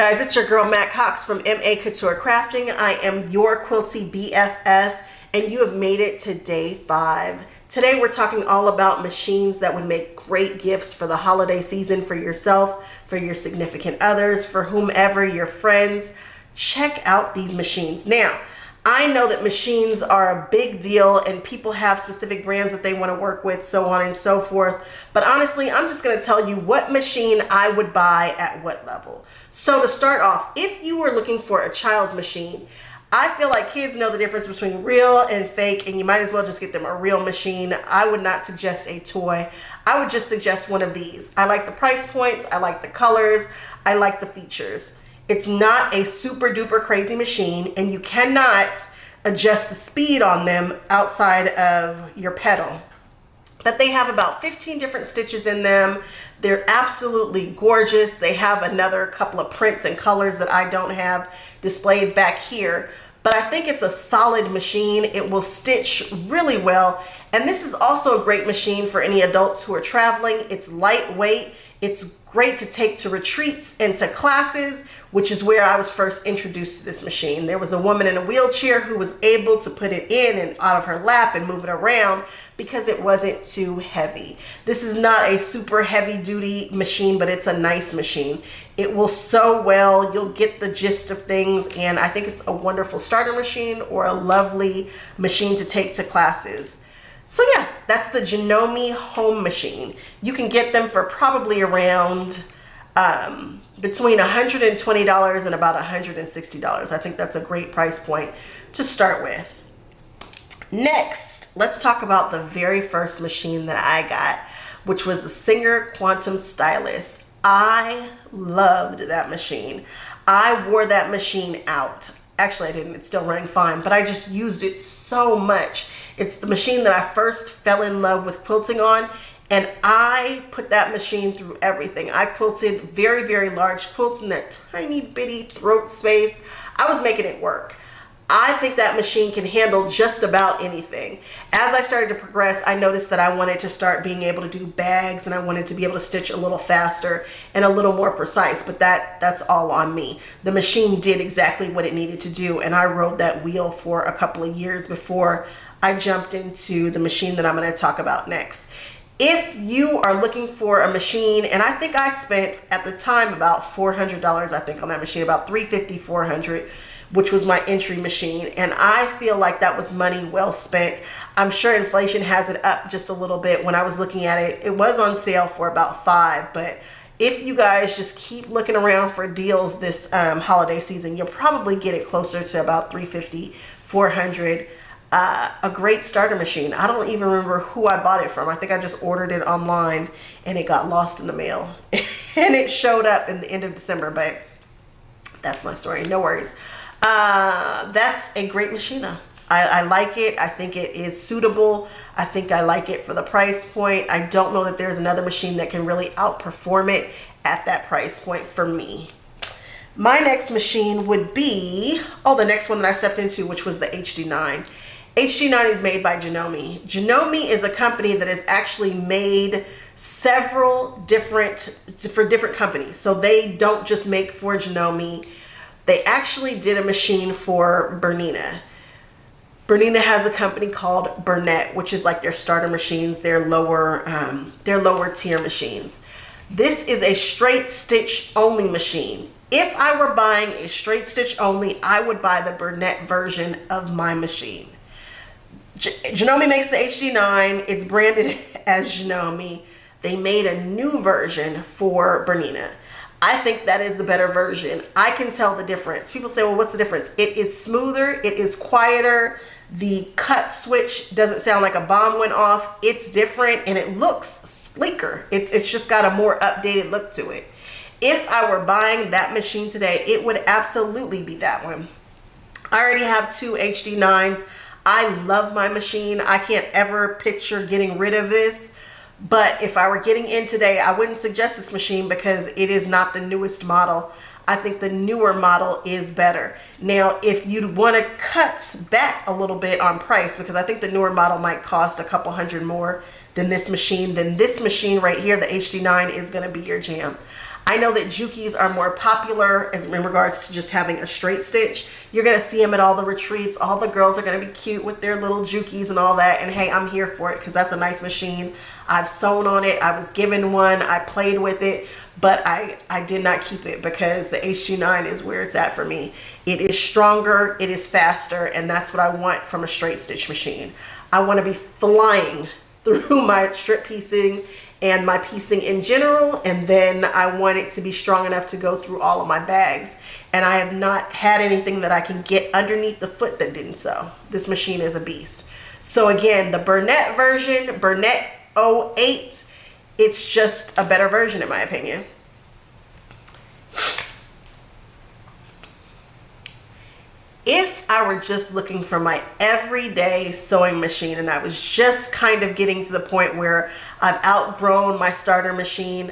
Guys, it's your girl Matt Cox from A Couture Crafting. I am your quilty BFF and you have made it to day 5. Today we're talking all about machines that would make great gifts for the holiday season, for yourself, for your significant others, for whomever, your friends. Check out these machines. Now, I know that machines are a big deal and people have specific brands that they want to work with, so on and so forth. But honestly, I'm just going to tell you what machine I would buy at what level. So to start off, if you were looking for a child's machine, I feel like kids know the difference between real and fake, and you might as well just get them a real machine. I would not suggest a toy. I would just suggest one of these. I like the price points, I like the colors, I like the features. It's not a super duper crazy machine, and you cannot adjust the speed on them outside of your pedal. But they have about 15 different stitches in them. They're absolutely gorgeous. They have another couple of prints and colors that I don't have displayed back here. But I think it's a solid machine. It will stitch really well. And this is also a great machine for any adults who are traveling. It's lightweight. It's great to take to retreats and to classes, which is where I was first introduced to this machine. There was a woman in a wheelchair who was able to put it in and out of her lap and move it around because it wasn't too heavy. This is not a super heavy duty machine, but it's a nice machine. It will sew well, you'll get the gist of things, and I think it's a wonderful starter machine or a lovely machine to take to classes. So yeah, that's the Janome home machine. You can get them for probably around between $120 and about $160. I think that's a great price point to start with. Next, let's talk about the very first machine that I got, which was the Singer Quantum Stylus. I loved that machine. I wore that machine out. Actually, I didn't. It's still running fine, but I just used it so much. It's the machine that I first fell in love with quilting on, and I put that machine through everything. I quilted very, very large quilts in that tiny bitty throat space. I was making it work. I think that machine can handle just about anything. As I started to progress, I noticed that I wanted to start being able to do bags, and I wanted to be able to stitch a little faster and a little more precise, but that's all on me. The machine did exactly what it needed to do, and I rode that wheel for a couple of years before I jumped into the machine that I'm going to talk about next. If you are looking for a machine, and I think I spent at the time about $400, I think, on that machine, about $350, $400, which was my entry machine, and I feel like that was money well spent. I'm sure inflation has it up just a little bit. When I was looking at it, it was on sale for about $5, but if you guys just keep looking around for deals this holiday season, you'll probably get it closer to about $350, $400. A great starter machine. I don't even remember who I bought it from. I think I just ordered it online and it got lost in the mail and it showed up in the end of December, but that's my story. No worries. That's a great machine though. I like it. I think it is suitable. I think I like it for the price point. I don't know that there's another machine that can really outperform it at that price point for me. My next machine would be, the next one that I stepped into, which was the HD9. HD9 is made by Janome. Janome is a company that has actually made several different companies. So they don't just make for Janome. They actually did a machine for Gardena. Gardena has a company called Burnett, which is like their starter machines, their lower tier machines. This is a straight stitch only machine. If I were buying a straight stitch only, I would buy the Burnett version of my machine. Janome makes the HD9. It's branded as Janome. They made a new version for Gardena. I think that is the better version. I can tell the difference. People say, well, what's the difference? It is smoother. It is quieter. The cut switch doesn't sound like a bomb went off. It's different and it looks sleeker. It's just got a more updated look to it. If I were buying that machine today, it would absolutely be that one. I already have 2 HD9s. I love my machine. I can't ever picture getting rid of this. But if I were getting in today, I wouldn't suggest this machine because it is not the newest model. I think the newer model is better. Now, if you'd want to cut back a little bit on price, because I think the newer model might cost a couple hundred more than this machine, then this machine right here, the HD9, is going to be your jam. I know that Jukis are more popular as in regards to just having a straight stitch. You're gonna see them at all the retreats. All the girls are gonna be cute with their little Jukis and all that. And hey, I'm here for it because that's a nice machine. I've sewn on it. I was given one. I played with it, but I did not keep it because the HG9 is where it's at for me. It is stronger, it is faster, and that's what I want from a straight stitch machine. I want to be flying through my strip piecing and my piecing in general, and then I want it to be strong enough to go through all of my bags. And I have not had anything that I can get underneath the foot that didn't sew. This machine is a beast. So again, the Burnett version, Burnett 08, it's just a better version in my opinion. If I were just looking for my everyday sewing machine and I was just kind of getting to the point where I've outgrown my starter machine,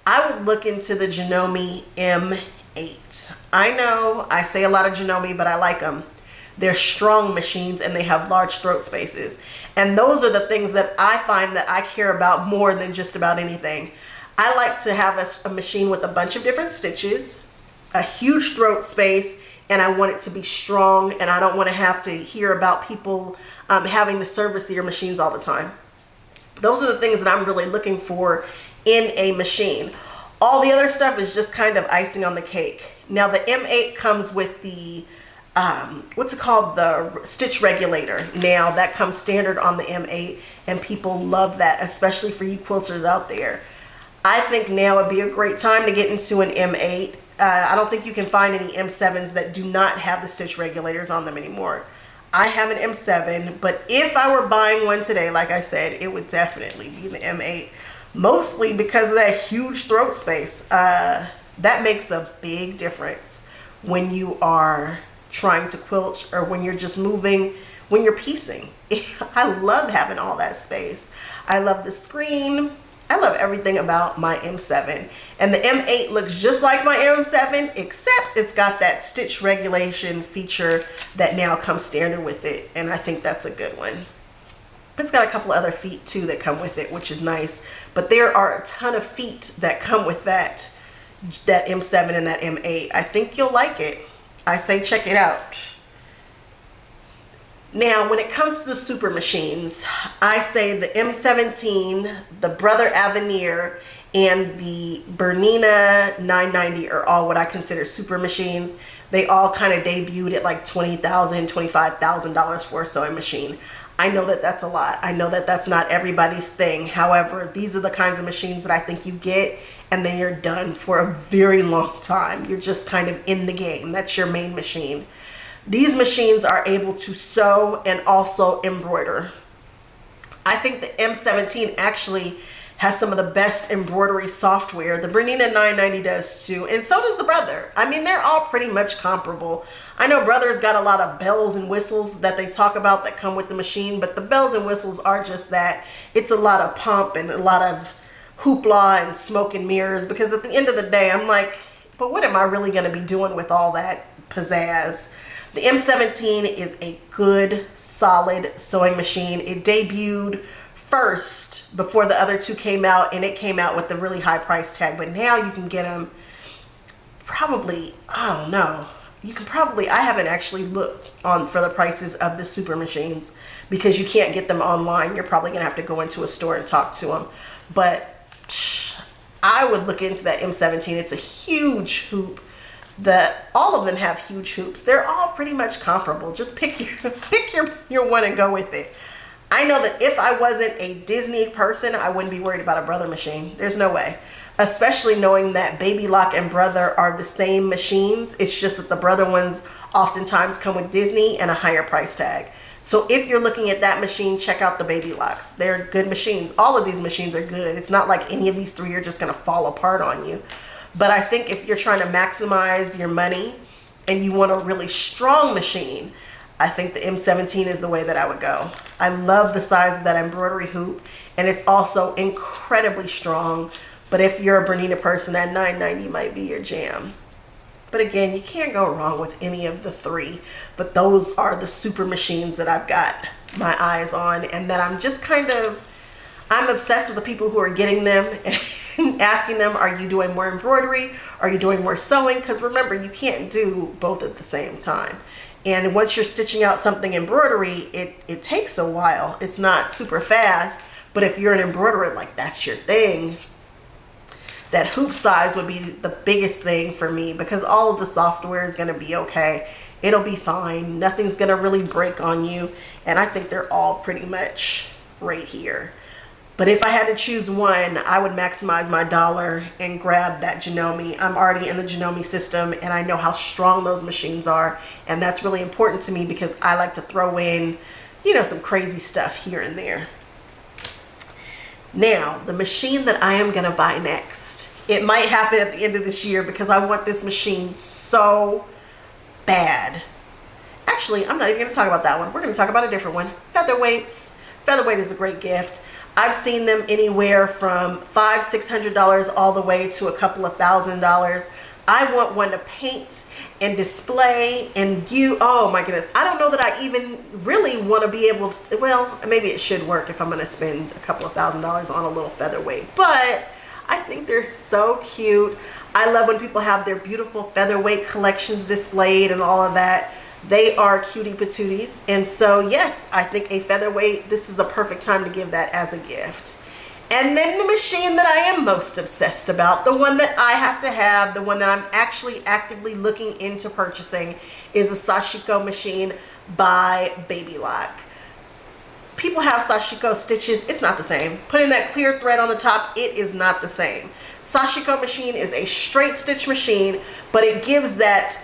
I would look into the Janome M8. I know I say a lot of Janome, but I like them. They're strong machines and they have large throat spaces. And those are the things that I find that I care about more than just about anything. I like to have a machine with a bunch of different stitches, a huge throat space, and I want it to be strong, and I don't want to have to hear about people having to service their machines all the time. Those are the things that I'm really looking for in a machine. All the other stuff is just kind of icing on the cake. Now the M8 comes with the what's it called, the stitch regulator. Now that comes standard on the M8, and people love that, especially for you quilters out there. I think now would be a great time to get into an M8. I don't think you can find any M7s that do not have the stitch regulators on them anymore. I have an M7, but if I were buying one today, like I said, it would definitely be the M8, mostly because of that huge throat space. That makes a big difference when you are trying to quilt or when you're just moving, when you're piecing. I love having all that space. I love the screen. I love everything about my M7, and the M8 looks just like my M7, except it's got that stitch regulation feature that now comes standard with it, and I think that's a good one. It's got a couple other feet too that come with it, which is nice, but there are a ton of feet that come with that M7 and that M8. I think you'll like it. I say check it out. Now, when it comes to the super machines, I say the M17, the Brother Avenir, and the Bernina 990 are all what I consider super machines. They all kind of debuted at like $20,000, $25,000 for a sewing machine. I know that that's a lot. I know that that's not everybody's thing. However, these are the kinds of machines that I think you get, and then you're done for a very long time. You're just kind of in the game. That's your main machine. These machines are able to sew and also embroider. I think the M17 actually has some of the best embroidery software. The Bernina 990 does too, and so does the Brother. I mean, they're all pretty much comparable. I know Brother's got a lot of bells and whistles that they talk about that come with the machine, but the bells and whistles are just that. It's a lot of pomp and a lot of hoopla and smoke and mirrors, because at the end of the day, I'm like, but what am I really gonna be doing with all that pizzazz? The M17 is a good, solid sewing machine. It debuted first before the other two came out, and it came out with a really high price tag, but now you can get them probably, I don't know, you can probably, I haven't actually looked on for the prices of the super machines because you can't get them online. You're probably gonna have to go into a store and talk to them, but I would look into that M17. It's a huge hoop. All of them have huge hoops. They're all pretty much comparable. Just pick your one and go with it. I know that if I wasn't a Disney person, I wouldn't be worried about a Brother machine. There's no way. Especially knowing that Baby Lock and Brother are the same machines. It's just that the Brother ones oftentimes come with Disney and a higher price tag. So if you're looking at that machine, check out the Baby Locks. They're good machines. All of these machines are good. It's not like any of these three are just gonna fall apart on you. But I think if you're trying to maximize your money and you want a really strong machine, I think the M17 is the way that I would go. I love the size of that embroidery hoop, and it's also incredibly strong. But if you're a Bernina person, that 990 might be your jam. But again, you can't go wrong with any of the three. But those are the super machines that I've got my eyes on, and that I'm just kind of, I'm obsessed with the people who are getting them. asking them, are you doing more embroidery? Are you doing more sewing? Because remember, you can't do both at the same time. And once you're stitching out something embroidery, it takes a while. It's not super fast, but if you're an embroiderer, like that's your thing, that hoop size would be the biggest thing for me, because all of the software is going to be okay. It'll be fine. Nothing's going to really break on you. And I think they're all pretty much right here. But if I had to choose one, I would maximize my dollar and grab that Janome. I'm already in the Janome system and I know how strong those machines are. And that's really important to me because I like to throw in, you know, some crazy stuff here and there. Now, the machine that I am going to buy next, it might happen at the end of this year because I want this machine so bad. Actually, I'm not even going to talk about that one. We're going to talk about a different one. Featherweights. Featherweight is a great gift. I've seen them anywhere from $500–600 all the way to a couple of $1,000s. I want one to paint and display and oh my goodness. I don't know that I even really want to be able to, well, maybe it should work if I'm going to spend a couple of $1,000s on a little featherweight, but I think they're so cute. I love when people have their beautiful featherweight collections displayed and all of that. They are cutie patooties. And so yes, I think a featherweight, this is the perfect time to give that as a gift. And then the machine that I am most obsessed about, the one that I have to have, the one that I'm actually actively looking into purchasing, is a Sashiko machine by Blvd. People have Sashiko stitches. It's not the same. Putting that clear thread on the top, it is not the same. Sashiko machine is a straight stitch machine, but it gives that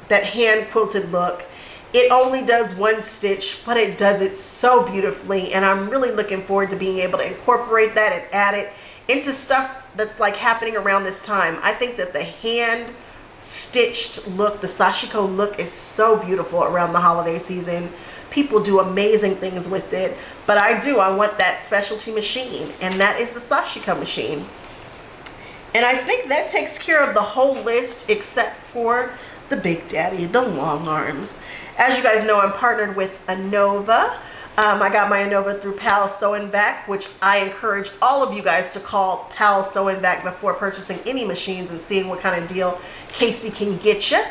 that hand quilted look. It only does one stitch, but it does it so beautifully, and I'm really looking forward to being able to incorporate that and add it into stuff that's like happening around this time. I think that the hand stitched look, the Sashiko look, is so beautiful around the holiday season. People do amazing things with it, but I want that specialty machine, and that is the Sashiko machine. And I think that takes care of the whole list except for the big daddy, the long arms. As you guys know, I'm partnered with Anova. I got my Anova through Pal Sew and Vac, which I encourage all of you guys to call Pal Sew and Vac before purchasing any machines and seeing what kind of deal Casey can get you.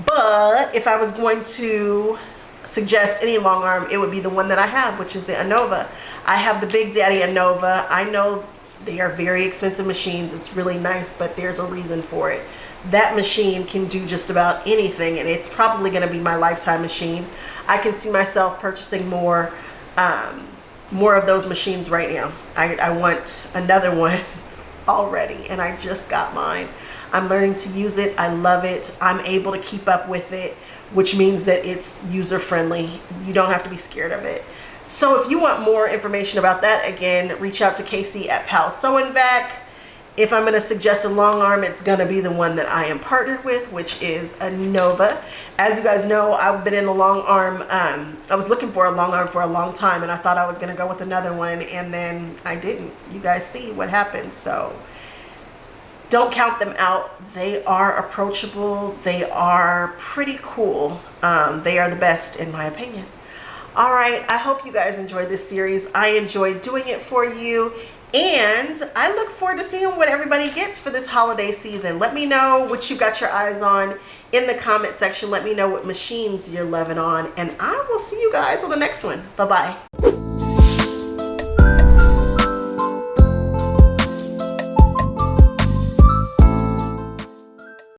But if I was going to suggest any long arm, it would be the one that I have, which is the Anova. I have the Big Daddy Anova. I know they are very expensive machines. It's really nice, but there's a reason for it. That machine can do just about anything, and it's probably going to be my lifetime machine. I can see myself purchasing more of those machines right now. I want another one already, and I just got mine. I'm learning to use it. I love it. I'm able to keep up with it, which means that it's user friendly. You don't have to be scared of it. So if you want more information about that, again, reach out to Casey at Pal Sew and Vac. If I'm going to suggest a long arm, it's going to be the one that I am partnered with, which is Anova. As you guys know, I've been in the long arm. I was looking for a long arm for a long time, and I thought I was going to go with another one, and then I didn't. You guys see what happened. So don't count them out. They are approachable. They are pretty cool. They are the best in my opinion. All right, I hope you guys enjoyed this series. I enjoyed doing it for you, and I look forward to seeing what everybody gets for this holiday season. Let me know what you got your eyes on in the comment section. Let me know what machines you're loving on, and I will see you guys on the next one. Bye-bye.